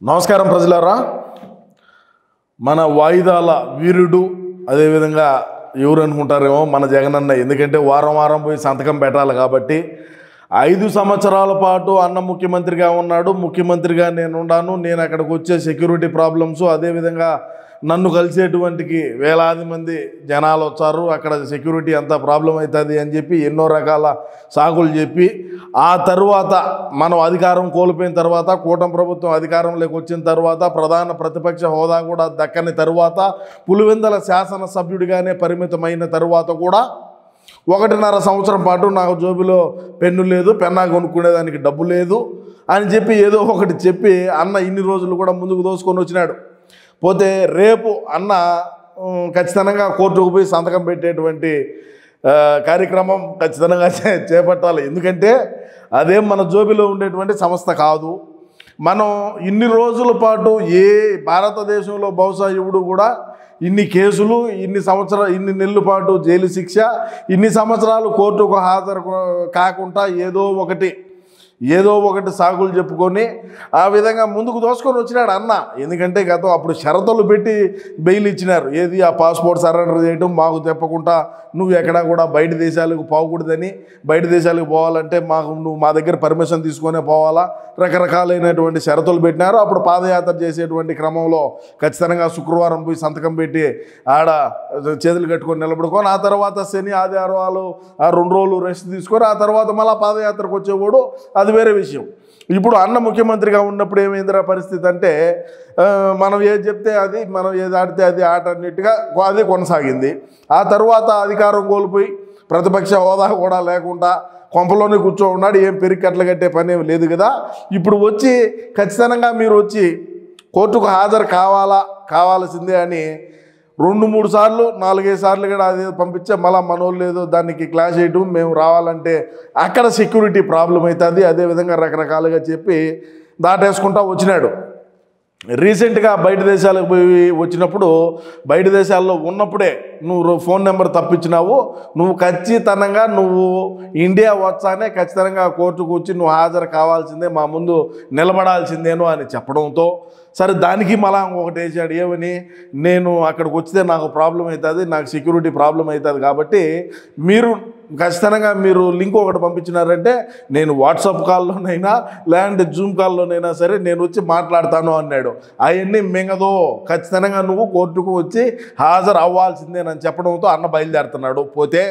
నమస్కారం ప్రజలారా. మన వాయిదాల వీరుడు అదేవిధంగా ఎవరు అనుకుంటారేమో మన జగనన్న. ఎందుకంటే వారం వారం పోయి సంతకం పెట్టాలి కాబట్టి 5 సంవత్సరాల పాటు అన్న ముఖ్యమంత్రిగా ఉన్నాడు. ముఖ్యమంత్రిగా నేను ఉన్నాను, నేను అక్కడికి వచ్చే సెక్యూరిటీ ప్రాబ్లమ్స్ అదేవిధంగా నన్ను కలిసేటువంటికి వేలాది మంది జనాలు వచ్చారు, అక్కడ సెక్యూరిటీ అంతా ప్రాబ్లం అవుతుంది అని చెప్పి ఎన్నో రకాల సాకులు చెప్పి ఆ తర్వాత మనం అధికారం కోల్పోయిన తర్వాత కూటమి ప్రభుత్వం అధికారంలోకి వచ్చిన తర్వాత ప్రధాన ప్రతిపక్ష హోదా కూడా దక్కని తరువాత పులివెందుల శాసనసభ్యుడిగానే పరిమితమైన తరువాత కూడా 1.5 సంవత్సరం పాటు నాకు జోబిలో పెన్ను లేదు, పెన్నా కొనుక్కునేదానికి డబ్బు లేదు అని చెప్పి ఏదో ఒకటి చెప్పి అన్న ఇన్ని రోజులు కూడా ముందుకు దోసుకొని వచ్చినాడు. పోతే రేపు అన్న ఖచ్చితంగా కోర్టుకు పోయి సంతకం పెట్టేటువంటి కార్యక్రమం ఖచ్చితంగా చేపట్టాలి. ఎందుకంటే అదేం మన జోబిలో ఉండేటువంటి సంస్థ కాదు. మనం ఇన్ని రోజుల పాటు ఏ భారతదేశంలో బహుశా ఎవడు కూడా ఇన్ని కేసులు, ఇన్ని నెలల పాటు జైలు శిక్ష, ఇన్ని సంవత్సరాలు కోర్టుకు హాజరు కాకుండా ఏదో ఒకటి సాకులు చెప్పుకొని ఆ విధంగా ముందుకు దోసుకొని వచ్చినాడు అన్న. ఎందుకంటే అప్పుడు షరతులు పెట్టి బెయిల్ ఇచ్చినారు. ఏది ఆ పాస్పోర్ట్ సరెండర్ చేయడం, మాకు చెప్పకుండా నువ్వు ఎక్కడా కూడా బయట దేశాలకు పోకూడదని, బయట దేశాలకు పోవాలంటే నువ్వు మా దగ్గర పర్మిషన్ తీసుకొనే పోవాలా, రకరకాలైనటువంటి షరతులు పెట్టినారు. అప్పుడు పాదయాత్ర చేసేటువంటి క్రమంలో ఖచ్చితంగా శుక్రవారం పోయి సంతకం పెట్టి ఆడ చేతులు కట్టుకొని నిలబడుకొని ఆ తర్వాత శని ఆదివారాలు 2 రోజులు రెస్ట్ తీసుకొని ఆ తర్వాత మళ్ళీ పాదయాత్రకు వచ్చేవాడు. అది వేరే విషయం. ఇప్పుడు అన్న ముఖ్యమంత్రిగా ఉన్నప్పుడు ఏమైందిరా పరిస్థితి అంటే మనం ఏది చెప్తే అది, మనం ఏది ఆడితే అది ఆట అన్నట్టుగా అదే కొనసాగింది. ఆ తర్వాత అధికారం కోల్పోయి ప్రతిపక్ష హోదా కూడా లేకుండా కొంపలోనే కూర్చో ఉన్నాడు. ఏం పెరికట్లు కట్టే పని ఏమి లేదు కదా. ఇప్పుడు వచ్చి ఖచ్చితంగా మీరు వచ్చి కోర్టుకు హాజరు కావాల్సిందే అని 2-3 సార్లు 4-5 సార్లు కూడా అది పంపించే మళ్ళీ మనోళ్ళు లేదో దానికి క్లాష్ చేయటం, మేము రావాలంటే అక్కడ సెక్యూరిటీ ప్రాబ్లం అవుతుంది, అదేవిధంగా రకరకాలుగా చెప్పి దాటేసుకుంటా వచ్చినాడు. రీసెంట్గా బయట దేశాలకు పోయి వచ్చినప్పుడు బయట దేశాల్లో ఉన్నప్పుడే నువ్వు ఫోన్ నెంబర్ తప్పించినావు, నువ్వు ఖచ్చితంగా ఇండియా వచ్చానే ఖచ్చితంగా కోర్టుకు వచ్చి నువ్వు హాజరు కావాల్సిందే, మా ముందు నిలబడాల్సిందేనో అని చెప్పడంతో సరే దానికి మళ్ళా ఒకటి వేసాడు. ఏమని, నేను అక్కడికి వస్తే నాకు ప్రాబ్లం అవుతుంది, నాకు సెక్యూరిటీ ప్రాబ్లం అవుతుంది కాబట్టి మీరు ఖచ్చితంగా లింక్ ఒకటి పంపించినారంటే నేను వాట్సాప్ కాల్లోనైనా లేదంటే జూమ్ కాల్లోనైనా సరే నేను వచ్చి మాట్లాడతాను అన్నాడు. అవన్నీ మింగదో, ఖచ్చితంగా నువ్వు కోర్టుకు వచ్చి హాజరు అవ్వాల్సిందేనని చెప్పడంతో అన్న బయలుదేరుతున్నాడు. పోతే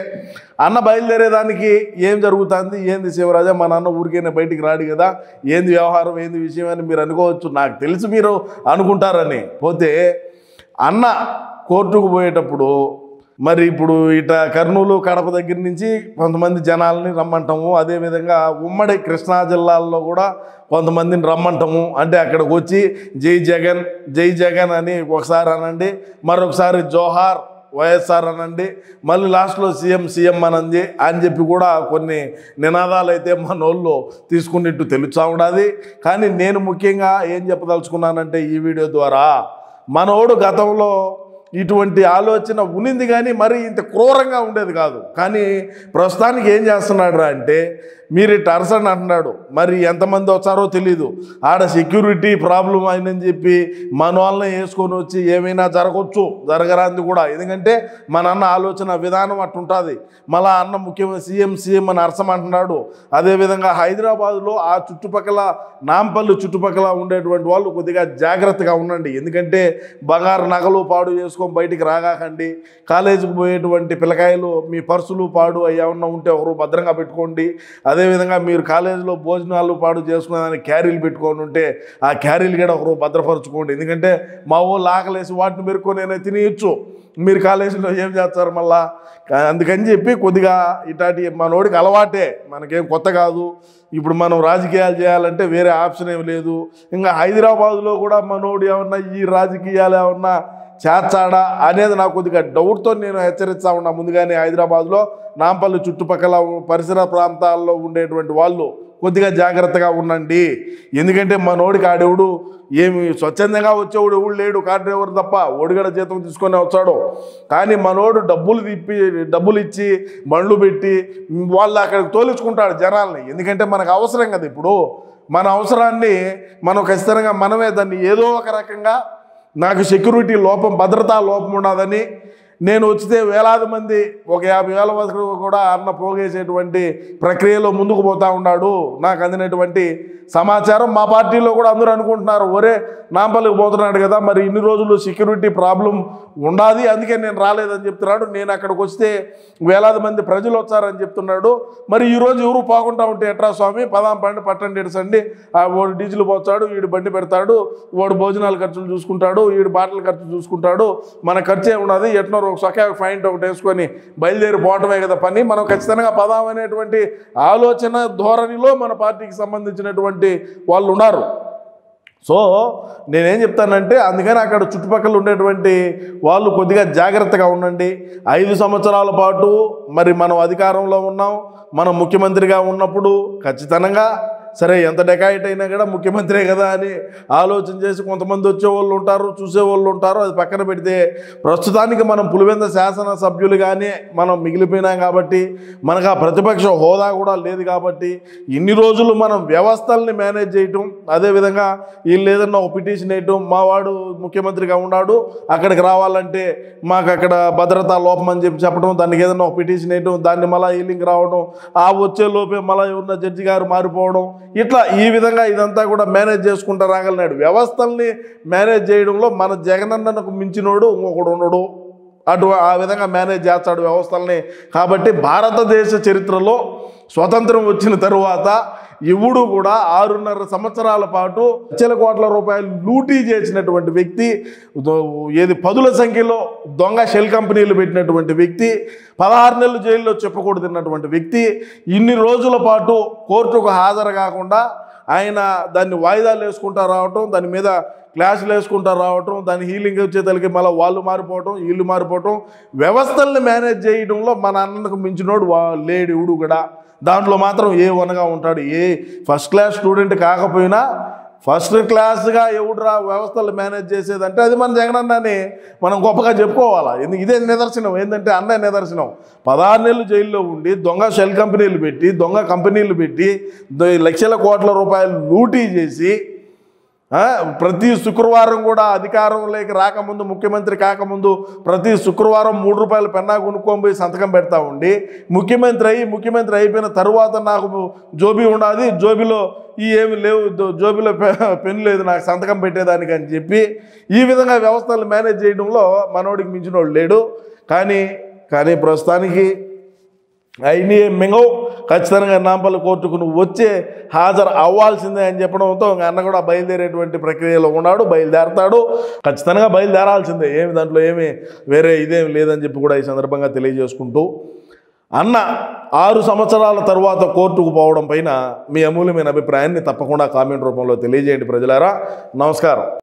అన్న బయలుదేరేదానికి ఏం జరుగుతుంది, ఏంది శివరాజా మన అన్న ఊరికైనా బయటికి రాడు కదా, ఏంది వ్యవహారం, ఏంది విషయం అని మీరు అనుకోవచ్చు, నాకు తెలుసు మీరు అనుకుంటారని. పోతే అన్న కోర్టుకు పోయేటప్పుడు మరి ఇప్పుడు కర్నూలు కడప దగ్గర నుంచి కొంతమంది జనాలని రమ్మంటాము, అదేవిధంగా ఉమ్మడి కృష్ణా జిల్లాల్లో కూడా కొంతమందిని రమ్మంటాము. అంటే అక్కడికి వచ్చి జై జగన్ జై జగన్ అని ఒకసారి అనండి, మరొకసారి జోహార్ వైఎస్ఆర్ అనండి, మళ్ళీ లాస్ట్లో సీఎం అనండి అని చెప్పి కూడా కొన్ని నినాదాలు అయితే మనోళ్ళు తీసుకున్నట్టు తెలుస్తూ ఉన్నది. కానీ నేను ముఖ్యంగా ఏం చెప్పదలుచుకున్నానంటే ఈ వీడియో ద్వారా మనోడు గతంలో ఇటువంటి ఆలోచన ఉన్నింది కానీ మరి ఇంత క్రూరంగా ఉండేది కాదు. కానీ ప్రస్తుతానికి ఏం చేస్తున్నాడు అంటే మీరు అరసని అంటున్నాడు. మరి ఎంతమంది వచ్చారో తెలీదు, ఆడ సెక్యూరిటీ ప్రాబ్లం అయిందని చెప్పి మన వాళ్ళని వేసుకొని వచ్చి ఏమైనా జరగవచ్చు, జరగరాంది కూడా. ఎందుకంటే మన అన్న ఆలోచన విధానం అట్టుంటుంది. మళ్ళా అన్న ముఖ్యమైన సీఎం అని అరసమంటున్నాడు. అదేవిధంగా హైదరాబాదులో ఆ చుట్టుపక్కల నాంపల్లి చుట్టుపక్కల ఉండేటువంటి వాళ్ళు కొద్దిగా జాగ్రత్తగా ఉండండి. ఎందుకంటే బంగారు నగలు పాడు చేసుకొని బయటికి రాగాకండి. కాలేజీకి పోయేటువంటి పిల్లకాయలు మీ పర్సులు పాడు అవి ఏమన్నా ఉంటే ఒకరు భద్రంగా పెట్టుకోండి. అదేవిధంగా మీరు కాలేజీలో భోజనాలు పాడు చేసుకునేదానికి క్యారీలు పెట్టుకొని ఉంటే ఆ క్యారీలు కూడా ఒకరు భద్రపరచుకోండి. ఎందుకంటే మా ఊళ్ళు ఆకలేసి వాటిని మెరుక్కొని తినేయచ్చు, మీరు కాలేజీలో ఏం చేస్తారు మళ్ళా. అందుకని చెప్పి కొద్దిగా ఇటాటి మనోడికి అలవాటే, మనకేం కొత్త కాదు. ఇప్పుడు మనం రాజకీయాలు చేయాలంటే వేరే ఆప్షన్ ఏమి లేదు. ఇంకా హైదరాబాదులో కూడా మనోడు ఏమన్నా ఈ రాజకీయాలు ఏమన్నా చేర్చాడా అనేది నాకు కొద్దిగా డౌట్తో నేను హెచ్చరిస్తా ఉన్నా ముందుగానే. హైదరాబాద్లో నాంపల్లి చుట్టుపక్కల పరిసర ప్రాంతాల్లో ఉండేటువంటి వాళ్ళు కొద్దిగా జాగ్రత్తగా ఉండండి. ఎందుకంటే మనోడికి ఆడేవుడు ఏమి స్వచ్ఛందంగా వచ్చేవాడు ఎవడు లేడు, కార్ డ్రైవర్ తప్ప. ఓడిగడ జీతం తీసుకొని వచ్చాడు. కానీ మనోడు డబ్బులు ఇచ్చి బండ్లు పెట్టి వాళ్ళు అక్కడికి తోలుచుకుంటాడు జనాల్ని. ఎందుకంటే మనకు అవసరం కదా. ఇప్పుడు మన అవసరాన్ని మనం ఖచ్చితంగా మనమే దాన్ని ఏదో ఒక రకంగా నాకు సెక్యూరిటీ లోపం, భద్రతా లోపం ఉన్నదని, నేను వచ్చితే వేలాది మంది ఒక 50,000 వరకు కూడా అన్న పోగేసేటువంటి ప్రక్రియలో ముందుకు పోతా ఉన్నాడు. నాకు అందినటువంటి సమాచారం మా పార్టీలో కూడా అందరూ అనుకుంటున్నారు, ఒరే నాంపల్లికి పోతున్నాడు కదా, మరి ఇన్ని రోజులు సెక్యూరిటీ ప్రాబ్లం ఉండాది, అందుకే నేను రాలేదని చెప్తున్నాడు. నేను అక్కడికి వస్తే వేలాది మంది ప్రజలు వచ్చారని చెప్తున్నాడు. మరి ఈరోజు ఎవరు పోకుండా ఉంటే ఎట్రా స్వామి, పట్టండి ఎడసండి, వాడు డీజిల్ పోతాడు, వీడు బండి పెడతాడు, వాడు భోజనాల ఖర్చులు చూసుకుంటాడు, వీడు బాటల ఖర్చు చూసుకుంటాడు, మన ఖర్చే ఉన్నది, ఎట్నో ఒక సొక్క ఫైంట్ ఒకటి వేసుకొని బయలుదేరి పోవటమే కదా పని. మనం ఖచ్చితంగా పదాం అనేటువంటి ఆలోచన ధోరణిలో మన పార్టీకి సంబంధించినటువంటి వాళ్ళు ఉన్నారు. సో నేనేం చెప్తానంటే, అందుకని అక్కడ చుట్టుపక్కల ఉండేటువంటి వాళ్ళు కొద్దిగా జాగ్రత్తగా ఉండండి. 5 సంవత్సరాల పాటు మరి మనం అధికారంలో ఉన్నాం, మనం ముఖ్యమంత్రిగా ఉన్నప్పుడు ఖచ్చితంగా సరే ఎంత డెకాయిట్ అయినా కూడా ముఖ్యమంత్రే కదా అని ఆలోచన చేసి కొంతమంది వచ్చేవాళ్ళు ఉంటారు, చూసేవాళ్ళు ఉంటారు. అది పక్కన పెడితే ప్రస్తుతానికి మనం పులివెంద శాసనసభ్యులుగానే మనం మిగిలిపోయినాం కాబట్టి, మనకు ఆ ప్రతిపక్ష హోదా కూడా లేదు కాబట్టి, ఇన్ని రోజులు మనం వ్యవస్థల్ని మేనేజ్ చేయటం, అదేవిధంగా వీళ్ళు ఏదన్నా ఒక పిటిషన్ వేయటం, మా వాడు ముఖ్యమంత్రిగా ఉన్నాడు అక్కడికి రావాలంటే మాకు అక్కడ భద్రతా లోపం అని చెప్పడం, దానికి ఏదన్నా ఒక పిటిషన్ వేయటం, దాన్ని మళ్ళీ హీలింగ్ రావడం, ఆ వచ్చే లోపే మళ్ళీ ఉన్న జడ్జి గారు మారిపోవడం, ఇట్లా ఈ విధంగా ఇదంతా కూడా మేనేజ్ చేసుకుంటూ రాగలినాడు. వ్యవస్థల్ని మేనేజ్ చేయడంలో మన జగనన్నకు మించినోడు ఇంకొకడు ఉండడు. ఆ విధంగా మేనేజ్ చేస్తాడు వ్యవస్థల్ని. కాబట్టి భారతదేశ చరిత్రలో స్వతంత్రం వచ్చిన తరువాత ఎవడు కూడా 6.5 సంవత్సరాల పాటు లక్షల కోట్ల రూపాయలు లూటీ చేసినటువంటి వ్యక్తి, ఏది 10ల సంఖ్యలో దొంగ షెల్ కంపెనీలు పెట్టినటువంటి వ్యక్తి, 16 నెలలు జైల్లో చెప్పకూడదన్నటువంటి వ్యక్తి, ఇన్ని రోజుల పాటు కోర్టుకు హాజరు కాకుండా ఆయన దాన్ని వాయిదాలు వేసుకుంటూ రావటం, దాని మీద క్లాసులు వేసుకుంటూ రావటం, దాని హీలింగ్ వచ్చేతలకి మళ్ళీ వాళ్ళు మారిపోవటం, వీళ్ళు మారిపోవటం, వ్యవస్థల్ని మేనేజ్ చేయడంలో మన అన్నకు మించినోడు లేడు ఎవడు కూడా. దాంట్లో మాత్రం A1గా ఉంటాడు. ఫస్ట్ క్లాస్ స్టూడెంట్ కాకపోయినా ఫస్ట్ క్లాస్గా ఎవడురా వ్యవస్థలు మేనేజ్ చేసేదంటే అది మన జగనన్నని మనం గొప్పగా చెప్పుకోవాలా. ఇదే నిదర్శనం. ఏంటంటే అన్న నిదర్శనం. 16 నెలలు జైల్లో ఉండి దొంగ షెల్ కంపెనీలు పెట్టి, దొంగ కంపెనీలు పెట్టి, లక్షల కోట్ల రూపాయలు లూటీ చేసి, ప్రతి శుక్రవారం కూడా అధికారంలోకి రాకముందు, ముఖ్యమంత్రి కాకముందు ప్రతి శుక్రవారం 3 రూపాయల పెన్నా కొనుక్కొని పోయి సంతకం పెడతా ఉండి, ముఖ్యమంత్రి అయిపోయిన తరువాత నాకు జోబీ ఉన్నది, జోబీలో ఏమి లేవు, జోబీలో పెన్ లేదు నాకు సంతకం పెట్టేదానికి అని చెప్పి ఈ విధంగా వ్యవస్థలు మేనేజ్ చేయడంలో మనోడికి మించినోడు లేడు. కానీ ప్రస్తుతానికి అయినా మింగవు. ఖచ్చితంగా నాంపల్లి కోర్టుకు నువ్వు వచ్చే హాజరు అవ్వాల్సిందే అని చెప్పడంతో అన్న కూడా బయలుదేరేటువంటి ప్రక్రియలో ఉన్నాడు, బయలుదేరతాడు. ఖచ్చితంగా బయలుదేరాల్సిందే, దాంట్లో వేరే ఇదేమి లేదని చెప్పి కూడా ఈ సందర్భంగా తెలియజేసుకుంటూ, అన్న 6 సంవత్సరాల తర్వాత కోర్టుకు పోవడం పైన మీ అమూల్యమైన అభిప్రాయాన్ని తప్పకుండా కామెంట్ రూపంలో తెలియజేయండి ప్రజలారా. నమస్కారం.